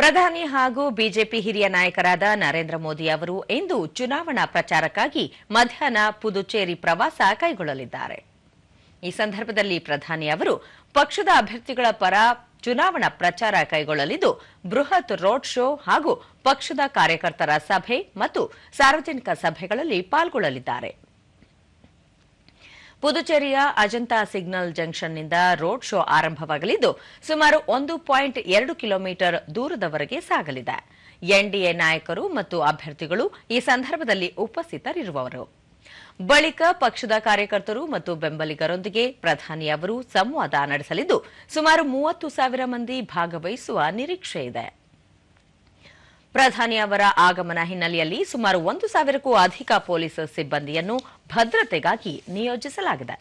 ಪ್ರಧಾನಿ ಹಾಗೂ ಬಿಜೆಪಿ ಹಿರಿಯ ನಾಯಕರಾದ ನರೇಂದ್ರ ಮೋದಿ ಅವರು ಇಂದು ಚುನಾವಣಾ ಪ್ರಚಾರಕ್ಕಾಗಿ ಮಧ್ಯಾಹ್ನ ಪುದುಚೇರಿ ಪ್ರವಾಸ ಕೈಗೊಳ್ಳಲಿದ್ದಾರೆ. ಈ ಸಂದರ್ಭದಲ್ಲಿ ಪ್ರಧಾನಿ ಅವರು ಪಕ್ಷದ ಅಭ್ಯರ್ಥಿಗಳ ಪರ ಚುನಾವಣಾ ಪ್ರಚಾರ ಕೈಗೊಳ್ಳಲಿದ್ದು, ಬೃಹತ್ ರೋಡ್ ಶೋ ಹಾಗೂ ಪಕ್ಷದ ಕಾರ್ಯಕರ್ತರ ಸಭೆ ಮತ್ತು ಸಾರ್ವಜನಿಕ ಸಭೆಗಳಲ್ಲಿ ಪಾಲ್ಗೊಳ್ಳಲಿದ್ದಾರೆ. ಪುದುಚೇರಿಯ ಅಜಂತಾ ಸಿಗ್ನಲ್ ಜಂಕ್ಷನ್ನಿಂದ ರೋಡ್ ಶೋ ಆರಂಭವಾಗಲಿದ್ದು, ಸುಮಾರು 1.2 ಕಿಲೋಮೀಟರ್ ದೂರದವರೆಗೆ ಸಾಗಲಿದೆ. ಎನ್ಡಿಎ ನಾಯಕರು ಮತ್ತು ಅಭ್ಯರ್ಥಿಗಳು ಈ ಸಂದರ್ಭದಲ್ಲಿ ಉಪಸ್ಥಿತರಿರುವರು. ಬಳಿಕ ಪಕ್ಷದ ಕಾರ್ಯಕರ್ತರು ಮತ್ತು ಬೆಂಬಲಿಗರೊಂದಿಗೆ ಪ್ರಧಾನಿ ಅವರು ಸಂವಾದ ನಡೆಸಲಿದ್ದು, ಸುಮಾರು 30,000 ಮಂದಿ ಭಾಗವಹಿಸುವ ನಿರೀಕ್ಷೆ ಇದೆ. ಪ್ರಧಾನಿ ಅವರ ಆಗಮನ ಹಿನ್ನೆಲೆಯಲ್ಲಿ ಸುಮಾರು 1,000ಕ್ಕೂ ಅಧಿಕ ಪೊಲೀಸ್ ಸಿಬ್ಬಂದಿಯನ್ನು ಭದ್ರತೆಗಾಗಿ ನಿಯೋಜಿಸಲಾಗಿದೆ.